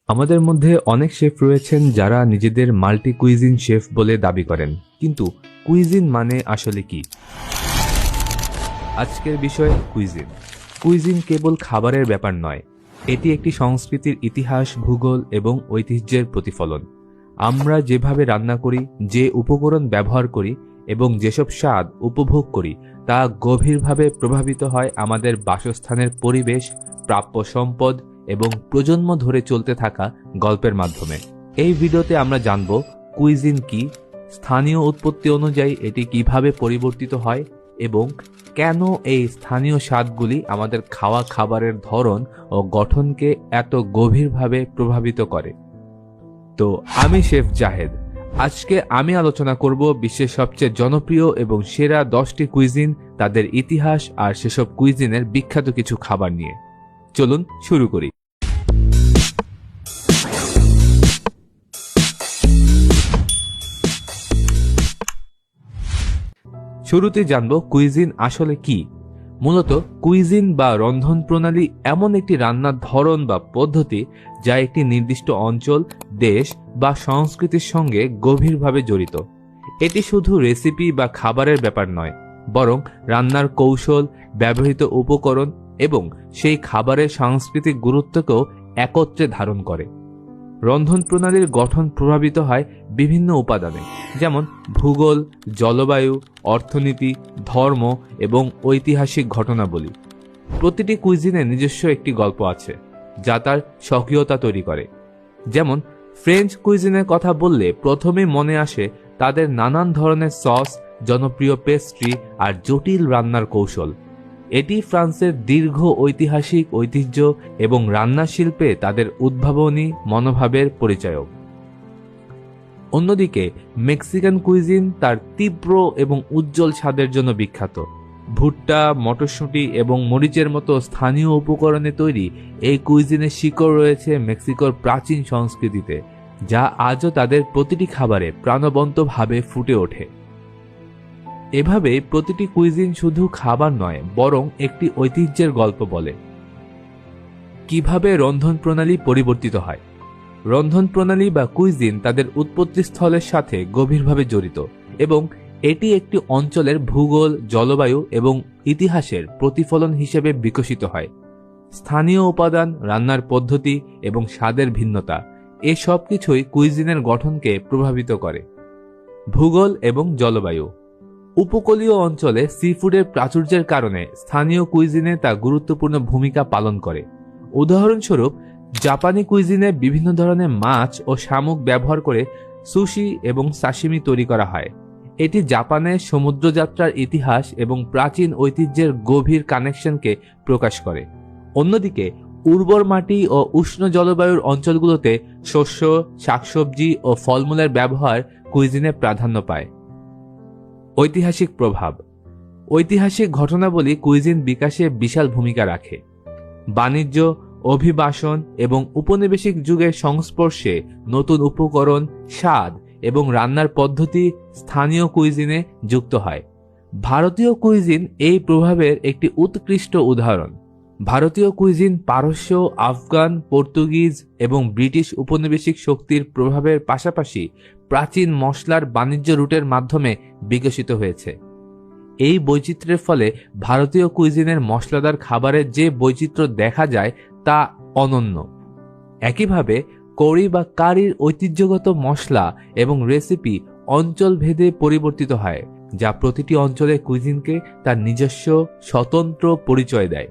আমাদের মধ্যে অনেক শেফ রয়েছেন যারা নিজেদের মাল্টি কুইজিন শেফ বলে দাবি করেন, কিন্তু কুইজিন মানে আসলে কি? আজকের বিষয় কুইজিন। কুইজিন কেবল খাবারের ব্যাপার নয়, এটি একটি সংস্কৃতির ইতিহাস, ভূগোল এবং ঐতিহ্যের প্রতিফলন। আমরা যেভাবে রান্না করি, যে উপকরণ ব্যবহার করি এবং যেসব স্বাদ উপভোগ করি তা গভীরভাবে প্রভাবিত হয় আমাদের বাসস্থানের পরিবেশ, প্রাপ্য সম্পদ এবং প্রজন্ম ধরে চলতে থাকা গল্পের মাধ্যমে। এই ভিডিওতে আমরা জানব কুইজিন কি, স্থানীয় উৎপত্তি অনুযায়ী এটি কিভাবে পরিবর্তিত হয় এবং কেন এই স্থানীয় স্বাদগুলি আমাদের খাওয়া খাবারের ধরন ও গঠনকে এত গভীরভাবে প্রভাবিত করে। তো আমি শেফ জাহেদ। আজকে আমি আলোচনা করব বিশ্বের সবচেয়ে জনপ্রিয় এবং সেরা 10টি কুইজিন, তাদের ইতিহাস আর সেসব কুইজিনের বিখ্যাত কিছু খাবার নিয়ে। চলুন শুরু করি। শুরুতে জানব কুইজিন আসলে কি। মূলত কুইজিন বা রন্ধন প্রণালী এমন একটি রান্নার ধরন বা পদ্ধতি যা একটি নির্দিষ্ট অঞ্চল, দেশ বা সংস্কৃতির সঙ্গে গভীরভাবে জড়িত। এটি শুধু রেসিপি বা খাবারের ব্যাপার নয়, বরং রান্নার কৌশল, ব্যবহৃত উপকরণ এবং সেই খাবারের সাংস্কৃতিক গুরুত্বকেও একত্রে ধারণ করে। রন্ধন প্রণালীর গঠন প্রভাবিত হয় বিভিন্ন উপাদানে, যেমন ভূগোল, জলবায়ু, অর্থনীতি, ধর্ম এবং ঐতিহাসিক ঘটনাবলী। প্রতিটি কুইজিনের নিজস্ব একটি গল্প আছে যা তার স্বকীয়তা তৈরি করে। যেমন ফ্রেঞ্চ কুইজিনের কথা বললে প্রথমেই মনে আসে তাদের নানান ধরনের সস, জনপ্রিয় পেস্ট্রি আর জটিল রান্নার কৌশল। এটি ফ্রান্সের দীর্ঘ ঐতিহাসিক ঐতিহ্য এবং রান্না শিল্পে তাদের উদ্ভাবনী মনোভাবের পরিচায়ক। অন্যদিকে মেক্সিকান কুইজিন তার তীব্র এবং উজ্জ্বল স্বাদের জন্য বিখ্যাত। ভুট্টা, মটরশুঁটি এবং মরিচের মতো স্থানীয় উপকরণে তৈরি এই কুইজিনের শিকড় রয়েছে মেক্সিকোর প্রাচীন সংস্কৃতিতে, যা আজও তাদের প্রতিটি খাবারে প্রাণবন্তভাবে ফুটে ওঠে। এভাবে প্রতিটি কুইজিন শুধু খাবার নয়, বরং একটি ঐতিহ্যের গল্প বলে। কিভাবে রন্ধন প্রণালী পরিবর্তিত হয়? রন্ধন প্রণালী বা কুইজিন তাদের উৎপত্তিস্থলের সাথে গভীরভাবে জড়িত এবং এটি একটি অঞ্চলের ভূগোল, জলবায়ু এবং ইতিহাসের প্রতিফলন হিসেবে বিকশিত হয়। স্থানীয় উপাদান, রান্নার পদ্ধতি এবং স্বাদের ভিন্নতা, এই সব কিছুই কুইজিনের গঠনকে প্রভাবিত করে। ভূগোল এবং জলবায়ু। উপকূলীয় অঞ্চলে সিফুডের প্রাচুর্যের কারণে স্থানীয় কুইজিনে তা গুরুত্বপূর্ণ ভূমিকা পালন করে। উদাহরণস্বরূপ, জাপানি কুইজিনে বিভিন্ন ধরনের মাছ ও শামুক ব্যবহার করে সুশি এবং সাশিমি তৈরি করা হয়। এটি জাপানের সমুদ্রযাত্রার ইতিহাস এবং প্রাচীন ঐতিহ্যের গভীর কানেকশনকে প্রকাশ করে। অন্যদিকে উর্বর মাটি ও উষ্ণ জলবায়ুর অঞ্চলগুলোতে শস্য, শাকসবজি ও ফলমূলের ব্যবহার কুইজিনে প্রাধান্য পায়। ঐতিহাসিক প্রভাব। ঐতিহাসিক ঘটনাবলী কুইজিন বিকাশে বিশাল ভূমিকা রাখে। বাণিজ্য, অভিবাসন এবং উপনিবেশিক যুগের সংস্পর্শে নতুন উপকরণ, স্বাদ এবং রান্নার পদ্ধতি স্থানীয় কুইজিনে যুক্ত হয়। ভারতীয় কুইজিন এই প্রভাবের একটি উৎকৃষ্ট উদাহরণ। ভারতীয় কুইজিন পারস্য, আফগান, পর্তুগিজ এবং ব্রিটিশ উপনিবেশিক শক্তির প্রভাবের পাশাপাশি প্রাচীন মশলার বাণিজ্য রুটের মাধ্যমে বিকশিত হয়েছে। এই বৈচিত্র্যের ফলে ভারতীয় কুইজিনের মশলাদার খাবারের যে বৈচিত্র্য দেখা যায় তা অনন্য। একইভাবে কড়ি বা কারির ঐতিহ্যগত মশলা এবং রেসিপি অঞ্চলভেদে পরিবর্তিত হয়, যা প্রতিটি অঞ্চলের কুইজিনকে তার নিজস্ব স্বতন্ত্র পরিচয় দেয়।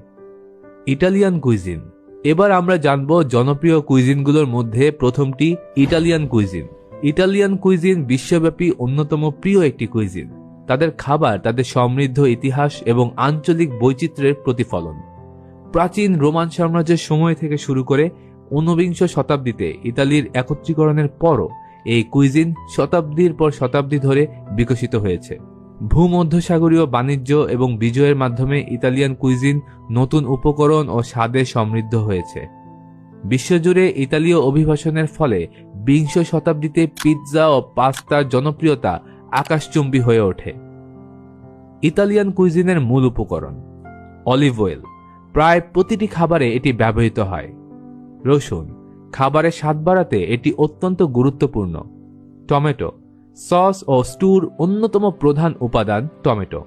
Italian cuisine. এবার আমরা জানব জনপ্রিয় কুইজিনগুলোর মধ্যে প্রথমটি ইটালিয়ান কুইজিন। ইটালিয়ান কুইজিন বিশ্বব্যাপী অন্যতম প্রিয় একটি কুইজিন। তাদের খাবার তাদের সমৃদ্ধ ইতিহাস এবং আঞ্চলিক বৈচিত্র্যের প্রতিফলন। প্রাচীন রোমান সাম্রাজ্যের সময় থেকে শুরু করে ঊনবিংশ শতাব্দীতে ইতালির একত্রীকরণের পরও এই কুইজিন শতাব্দীর পর শতাব্দী ধরে বিকশিত হয়েছে। ভূমধ্যসাগরীয় বাণিজ্য এবং বিজয়ের মাধ্যমে ইতালিয়ান কুইজিন নতুন উপকরণ ও স্বাদে সমৃদ্ধ হয়েছে। বিশ্বজুড়ে ইতালীয় অভিবাসনের ফলে বিংশ শতাব্দীতে পিৎজা ও পাস্তার জনপ্রিয়তা আকাশচুম্বী হয়ে ওঠে। ইতালিয়ান কুইজিনের মূল উপকরণ। Olive oil. প্রায় প্রতিটি খাবারে এটি ব্যবহৃত হয়। রসুন। খাবারের স্বাদ বাড়াতে এটি অত্যন্ত গুরুত্বপূর্ণ। টমেটো সস ও স্টুর অন্যতম প্রধান উপাদান টমেটো।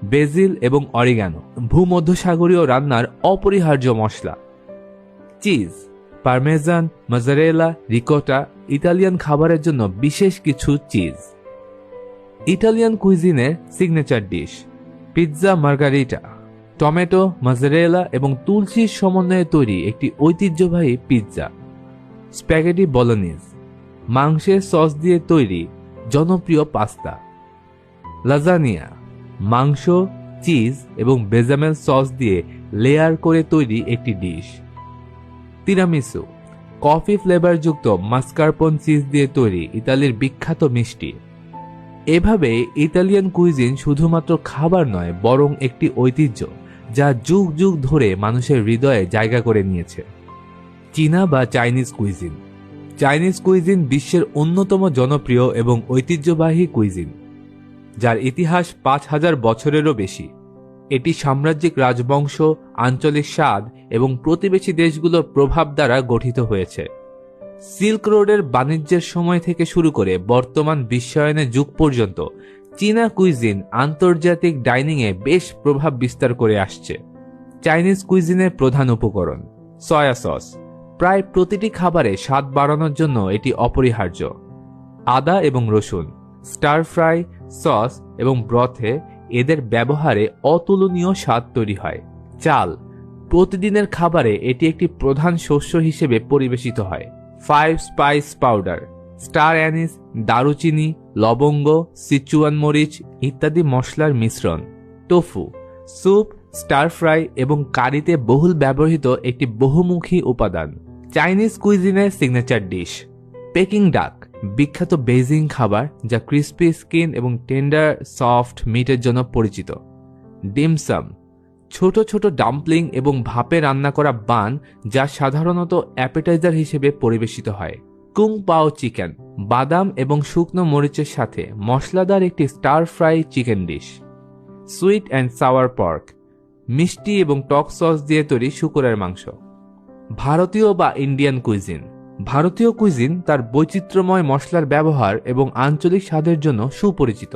বেজিল এবং অরিগানো ভূমধ্যসাগরীয় রান্নার অপরিহার্য মশলা। Cheese parmesan, mozzarella, ricotta Italian খাবারের জন্য বিশেষ কিছু চিজ। ইটালিয়ান কুইজিনের signature dish pizza margherita. Tomato, mozzarella এবং তুলসীর সমন্বয়ে তৈরি একটি ঐতিহ্যবাহী পিৎজা। স্প্যাগেটি বলোনিজ মাংসের সস দিয়ে তৈরি জনপ্রিয় পাস্তা। লাজানিয়া মাংস, চিজ এবং বেজামেল সস দিয়ে লেয়ার করে তৈরি একটি ডিশ। তিরামিসু কফি ফ্লেভারযুক্ত মাস্কারপোন চিজ দিয়ে তৈরি ইতালির বিখ্যাত মিষ্টি। এভাবে ইতালিয়ান কুইজিন শুধুমাত্র খাবার নয়, বরং একটি ঐতিহ্য যা যুগ যুগ ধরে মানুষের হৃদয়ে জায়গা করে নিয়েছে। চীনা বা চাইনিজ কুইজিন। চাইনিজ কুইজিন বিশ্বের অন্যতম জনপ্রিয় এবং ঐতিহ্যবাহী কুইজিন, যার ইতিহাস 5000 বছরেরও বেশি। এটি সাম্রাজ্যিক রাজবংশ, আঞ্চলিক স্বাদ এবং প্রতিবেশী দেশগুলোর প্রভাব দ্বারা গঠিত হয়েছে। সিল্ক রোডের বাণিজ্যের সময় থেকে শুরু করে বর্তমান বিশ্বায়নের যুগ পর্যন্ত চীনা কুইজিন আন্তর্জাতিক ডাইনিংয়ে বেশ প্রভাব বিস্তার করে আসছে। চাইনিজ কুইজিনের প্রধান উপকরণ সয়া সস। প্রায় প্রতিটি খাবারে স্বাদ বাড়ানোর জন্য এটি অপরিহার্য। আদা এবং রসুন, স্টার ফ্রাই, সস এবং ব্রথে এদের ব্যবহারে অতুলনীয় স্বাদ তৈরি হয়। চাল প্রতিদিনের খাবারে এটি একটি প্রধান শস্য হিসেবে পরিবেশিত হয়। 5 স্পাইস পাউডার, স্টার অ্যানিস, দারুচিনি, লবঙ্গ, সিচুয়ান মরিচ ইত্যাদি মশলার মিশ্রণ। টোফু স্যুপ, স্টার ফ্রাই এবং কারিতে বহুল ব্যবহৃত একটি বহুমুখী উপাদান। Chinese Chinese signature dish packing ডাক, বিখ্যাত বেইজিং খাবার যা ক্রিস্পি স্কিন এবং টেন্ডার সফট মিটের জন্য পরিচিত। ডিমসাম ছোট ছোট ডাম্পলিং এবং ভাপে রান্না করা বান যা সাধারণত অ্যাপেটাইজার হিসেবে পরিবেশিত হয়। কুং পাও চিকেন বাদাম এবং শুকনো মরিচের সাথে মশলাদার একটি stir fry chicken dish. Sweet and sour pork মিষ্টি এবং টক সস দিয়ে তৈরি শূকরের মাংস। ভারতীয় বা ইন্ডিয়ান কুইজিন। ভারতীয় কুইজিন তার বৈচিত্র্যময় মশলার ব্যবহার এবং আঞ্চলিক স্বাদের জন্য সুপরিচিত।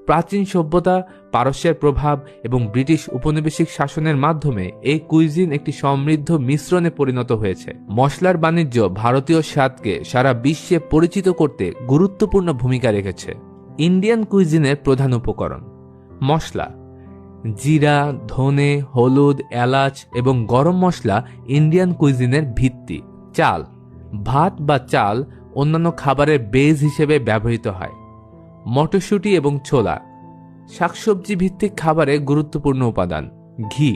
প্রাচীন সভ্যতা, পারস্যের প্রভাব এবং ব্রিটিশ উপনিবেশিক শাসনের মাধ্যমে এই কুইজিন একটি সমৃদ্ধ মিশ্রণে পরিণত হয়েছে। মশলার বাণিজ্য ভারতীয় স্বাদকে সারা বিশ্বে পরিচিত করতে গুরুত্বপূর্ণ ভূমিকা রেখেছে। ইন্ডিয়ান কুইজিনের প্রধান উপকরণ মশলা জিরা, ধনে, হলুদ, এলাচ এবং গরম মশলা ইন্ডিয়ান কুইজিনের ভিত্তি। চাল ভাত বা চাল অন্যান্য খাবারের বেজ হিসেবে ব্যবহৃত হয়। মটরশুঁটি এবং ছোলা শাকসবজি ভিত্তিক খাবারে গুরুত্বপূর্ণ উপাদান। ঘি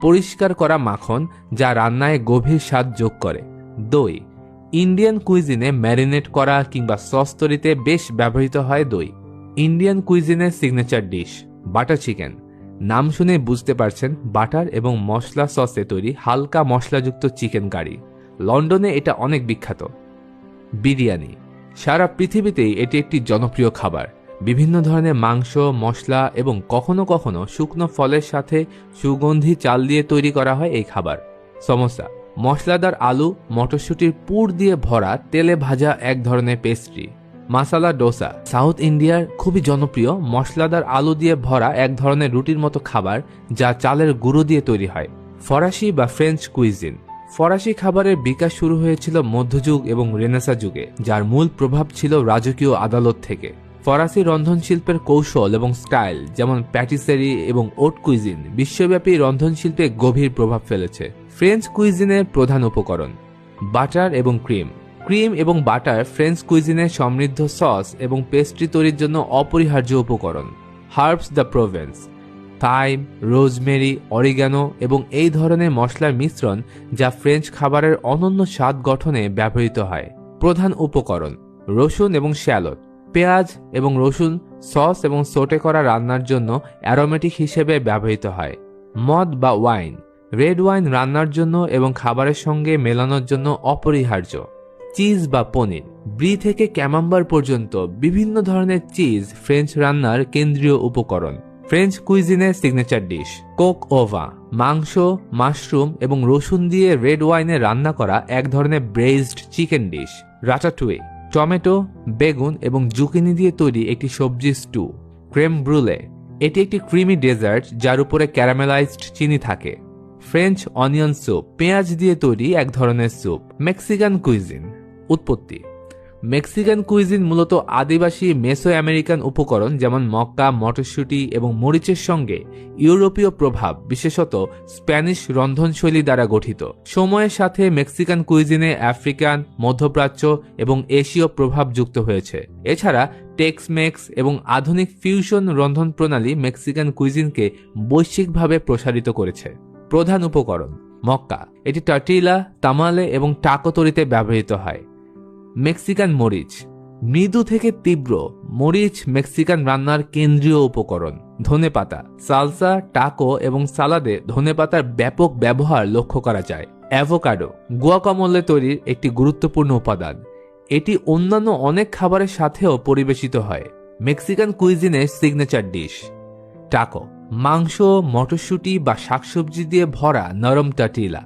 পরিষ্কার করা মাখন যা রান্নায় গভীর স্বাদ যোগ করে। দই ইন্ডিয়ান কুইজিনে ম্যারিনেট করা কিংবা সস তৈরিতে বেশ ব্যবহৃত হয় দই। ইন্ডিয়ান কুইজিনের সিগনেচার ডিশ বাটার চিকেন। নাম শুনে বুঝতে পারছেন বাটার এবং মশলা সসে তৈরি হালকা মশলাযুক্ত চিকেন কারি। লন্ডনে এটা অনেক বিখ্যাত। বিরিয়ানি সারা পৃথিবীতেই এটি একটি জনপ্রিয় খাবার। বিভিন্ন ধরনের মাংস, মশলা এবং কখনো কখনো শুকনো ফলের সাথে সুগন্ধি চাল দিয়ে তৈরি করা হয় এই খাবার। সমোসা মশলাদার আলু, মটরশুঁটির পুর দিয়ে ভরা তেলে ভাজা এক ধরনের পেস্ট্রি। মাসালা ডোসা সাউথ ইন্ডিয়ার খুবই জনপ্রিয় মশলাদার আলু দিয়ে ভরা এক ধরনের রুটির মতো খাবার যা চালের গুঁড়ো দিয়ে তৈরি হয়। ফরাসি বা ফ্রেঞ্চ কুইজিন ফরাসি খাবারের বিকাশ শুরু হয়েছিল মধ্যযুগ এবং রেনেসাঁ যুগে, যার মূল প্রভাব ছিল রাজকীয় আদালত থেকে। ফরাসি রন্ধনশিল্পের কৌশল এবং স্টাইল যেমন প্যাটিসেরি এবং ওট কুইজিন বিশ্বব্যাপী রন্ধনশিল্পে গভীর প্রভাব ফেলেছে। ফ্রেঞ্চ কুইজিনের প্রধান উপকরণ বাটার এবং ক্রিম। ক্রিম এবং বাটার ফ্রেঞ্চ কুইজিনের সমৃদ্ধ সস এবং পেস্ট্রি তৈরির জন্য অপরিহার্য উপকরণ। Herbs the Provence thyme, rosemary, oregano এবং এই ধরনের মশলার মিশ্রণ যা ফ্রেঞ্চ খাবারের অনন্য স্বাদ গঠনে ব্যবহৃত হয়। প্রধান উপকরণ রসুন এবং শ্যালট। পেঁয়াজ এবং রসুন সস এবং সোটে করা রান্নার জন্য অ্যারোমেটিক হিসেবে ব্যবহৃত হয়। মদ বা ওয়াইন রেড ওয়াইন রান্নার জন্য এবং খাবারের সঙ্গে মেলানোর জন্য অপরিহার্য। চিজ বা পনির ব্রি থেকে ক্যামাম্বার পর্যন্ত বিভিন্ন ধরনের চিজ ফ্রেঞ্চ রান্নার কেন্দ্রীয় উপকরণ। ফ্রেঞ্চ কুইজিনের সিগনেচার ডিশ কোক ওভা মাংস, মাশরুম এবং রসুন দিয়ে রেড ওয়াইনে রান্না করা এক ধরনের ব্রেজড চিকেন ডিশ। রাটাটুয়ে, টমেটো, বেগুন এবং জুকিনি দিয়ে তৈরি একটি সবজি স্টু। ক্রেম ব্রুলে, এটি একটি ক্রিমি ডেজার্ট যার উপরে ক্যারামেলাইজড চিনি থাকে। ফ্রেঞ্চ অনিয়ন স্যুপ, পেঁয়াজ দিয়ে তৈরি এক ধরনের স্যুপ। Mexican cuisine. উৎপত্তি: মেক্সিকান কুইজিন মূলত আদিবাসী মেসো আমেরিকান উপকরণ যেমন মক্কা, মটরশুঁটি এবং মরিচের সঙ্গে ইউরোপীয় প্রভাব, বিশেষত স্প্যানিশ রন্ধনশৈলী দ্বারা গঠিত। সময়ের সাথে মেক্সিকান কুইজিনে আফ্রিকান, মধ্যপ্রাচ্য এবং এশীয় প্রভাব যুক্ত হয়েছে। এছাড়া টেক্স-মেক্স এবং আধুনিক ফিউশন রন্ধন প্রণালী মেক্সিকান কুইজিনকে বৈশ্বিকভাবে প্রসারিত করেছে। প্রধান উপকরণ: মক্কা, এটি টর্টিলা, তামালে এবং টাকো তৈরিতে ব্যবহৃত হয়। মেক্সিকান মরিচ, মৃদু থেকে তীব্র মরিচ মেক্সিকান রান্নার কেন্দ্রীয় উপকরণ। ধনেপাতা, সালসা, টাকো এবং সালাদে ধনেপাতার ব্যাপক ব্যবহার লক্ষ্য করা যায়। অ্যাভোকাডো, গুয়াকামোলে তৈরির একটি গুরুত্বপূর্ণ উপাদান। এটি অন্যান্য অনেক খাবারের সাথেও পরিবেশিত হয়। মেক্সিকান কুইজিনের সিগনেচার ডিশ। টাকো, মাংস, মটরশুঁটি বা শাকসবজি দিয়ে ভরা নরম টর্টিলা।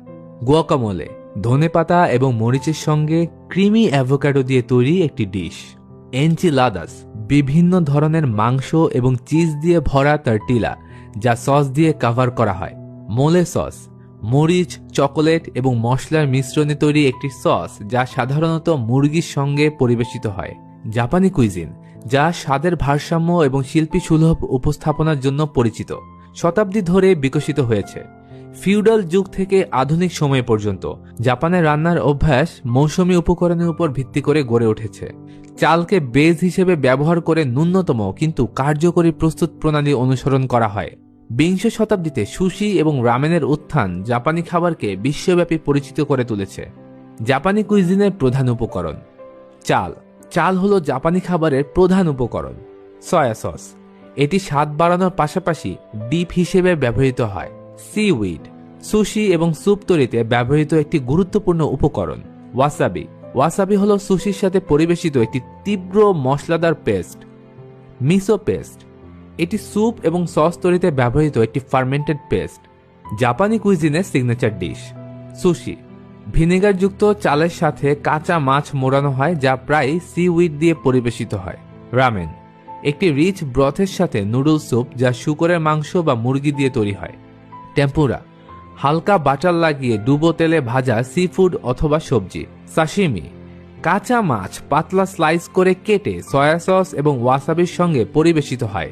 গুয়াকামোলে, ধনেপাতা এবং মরিচের সঙ্গে ক্রিমি অ্যাভোকাডো দিয়ে তৈরি একটি ডিশ। এনচিলাদাস, বিভিন্ন ধরনের মাংস এবং চিজ দিয়ে ভরা টর্টিলা যা সস দিয়ে কভার করা হয়। মোলে সস, মরিচ, চকোলেট এবং মশলার মিশ্রণে তৈরি একটি সস যা সাধারণত মুরগির সঙ্গে পরিবেশিত হয়। জাপানি কুইজিন, যা স্বাদের ভারসাম্য এবং শিল্পী সুলভ উপস্থাপনার জন্য পরিচিত, শতাব্দী ধরে বিকশিত হয়েছে। ফিউডাল যুগ থেকে আধুনিক সময় পর্যন্ত জাপানের রান্নার অভ্যাস মৌসুমী উপকরণের উপর ভিত্তি করে গড়ে উঠেছে। চালকে বেজ হিসেবে ব্যবহার করে ন্যূনতম কিন্তু কার্যকরী প্রস্তুত প্রণালী অনুসরণ করা হয়। বিংশ শতাব্দীতে সুশি এবং রামেনের উত্থান জাপানি খাবারকে বিশ্বব্যাপী পরিচিত করে তুলেছে। জাপানি কুইজিনের প্রধান উপকরণ: চাল। চাল হলো জাপানি খাবারের প্রধান উপকরণ। সয়া সস, এটি স্বাদ বাড়ানোর পাশাপাশি ডিপ হিসেবে ব্যবহৃত হয়। সিউইড, সুশি এবং স্যুপ তৈরিতে ব্যবহৃত একটি গুরুত্বপূর্ণ উপকরণ। ওয়াসাবি, ওয়াসাবি হলো সুশির সাথে পরিবেশিত একটি তীব্র মশলাদার পেস্ট। মিসো পেস্ট, এটি স্যুপ এবং সস তৈরিতে ব্যবহৃত একটি ফার্মেন্টেড পেস্ট। জাপানি কুইজিনের সিগনেচার ডিশ। সুশি, ভিনেগারযুক্ত চালের সাথে কাঁচা মাছ মোড়ানো হয় যা প্রায় সিউইড দিয়ে পরিবেশিত হয়। রামেন, একটি রিচ ব্রথের সাথে নুডল স্যুপ যা শূকরের মাংস বা মুরগি দিয়ে তৈরি হয়। টেম্পুরা, হালকা বাটার লাগিয়ে ডুবো তেলে ভাজা সি ফুড অথবা সবজি। সাশিমি, কাঁচা মাছ পাতলা স্লাইস করে কেটে সয়া সস এবং ওয়াসাবির সঙ্গে পরিবেশিত হয়।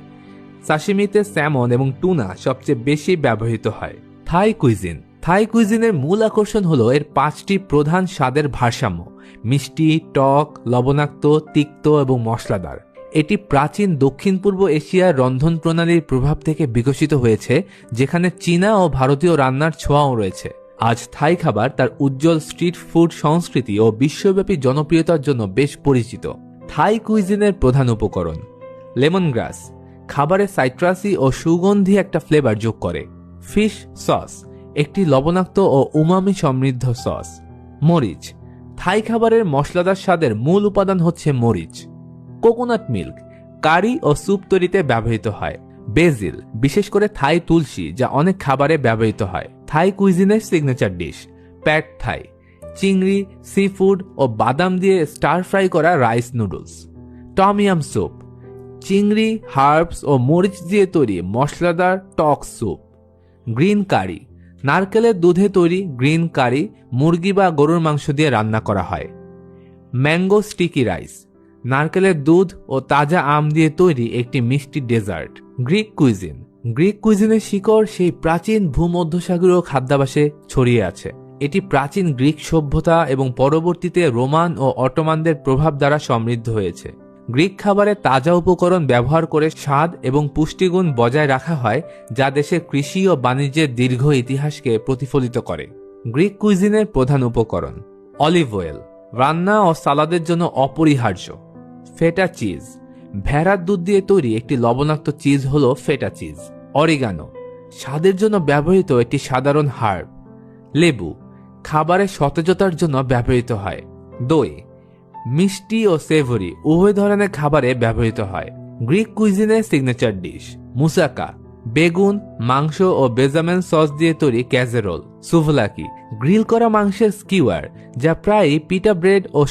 সাশিমিতে স্যামন এবং টুনা সবচেয়ে বেশি ব্যবহৃত হয়। থাই কুইজিন, থাই কুইজিনের মূল আকর্ষণ হলো এর 5টি প্রধান স্বাদের ভারসাম্য: মিষ্টি, টক, লবণাক্ত, তিক্ত এবং মশলাদার। এটি প্রাচীন দক্ষিণ পূর্ব এশিয়ার রন্ধন প্রণালীর প্রভাব থেকে বিকশিত হয়েছে, যেখানে চীনা ও ভারতীয় রান্নার ছোঁয়াও রয়েছে। আজ থাই খাবার তার উজ্জ্বল স্ট্রিট ফুড সংস্কৃতি ও বিশ্বব্যাপী জনপ্রিয়তার জন্য বেশ পরিচিত। থাই কুইজিনের প্রধান উপকরণ: লেমন গ্রাস, খাবারে সাইট্রাসি ও সুগন্ধি একটা ফ্লেভার যোগ করে। ফিশ সস, একটি লবণাক্ত ও উমামি সমৃদ্ধ সস। মরিচ, থাই খাবারের মশলাদার স্বাদের মূল উপাদান হচ্ছে মরিচ। কোকোনাট মিল্ক, কারি ও স্যুপ তৈরিতে ব্যবহৃত হয়। বেজিল, বিশেষ করে থাই তুলসী যা অনেক খাবারে ব্যবহৃত হয়। থাই কুইজিনের সিগনেচার ডিশ। প্যাড থাই, চিংড়ি, সি ফুড ও বাদাম দিয়ে স্টার ফ্রাই করা rice noodles. Tom yum soup, চিংড়ি, হার্বস ও মরিচ দিয়ে তৈরি মশলাদার টক স্যুপ। গ্রিন কারি, নারকেলের দুধে তৈরি গ্রিন কারি মুরগি বা গরুর মাংস দিয়ে রান্না করা হয়। ম্যাঙ্গো স্টিকি রাইস, নারকেলের দুধ ও তাজা আম দিয়ে তৈরি একটি মিষ্টি ডেজার্ট। গ্রিক কুইজিন, গ্রিক কুইজিনের শিকড় সেই প্রাচীন ভূমধ্যসাগরীয় খাদ্যাভ্যাসে ছড়িয়ে আছে। এটি প্রাচীন গ্রিক সভ্যতা এবং পরবর্তীতে রোমান ও অটোমানদের প্রভাব দ্বারা সমৃদ্ধ হয়েছে। গ্রিক খাবারে তাজা উপকরণ ব্যবহার করে স্বাদ এবং পুষ্টিগুণ বজায় রাখা হয়, যা দেশের কৃষি ও বাণিজ্যের দীর্ঘ ইতিহাসকে প্রতিফলিত করে। গ্রিক কুইজিনের প্রধান উপকরণ: অলিভ অয়েল, রান্না ও সালাদের জন্য অপরিহার্য। ফেটা চিজ, ভেড়ার দুধ দিয়ে তৈরি একটি লবণাক্ত চিজ হল ফেটা চিজ। অরিগানো, স্বাদের জন্য ব্যবহৃত একটি সাধারণ হার্ব। লেবু, খাবারের সতেজতার জন্য ব্যবহৃত হয়। দই, মিষ্টি ও সেভরি উভয় ধরনের খাবারে ব্যবহৃত হয়। গ্রিক কুইজিনের সিগনেচার ডিশ। মুসাকা, বেগুন, মাংস ও বেজামেন সস দিয়ে তৈরি ক্যাসেরোল। সুভলাকি, গ্রিল করা মাংসের স্কিওয়ার, যা প্রায়ই পিটা ব্রেড ও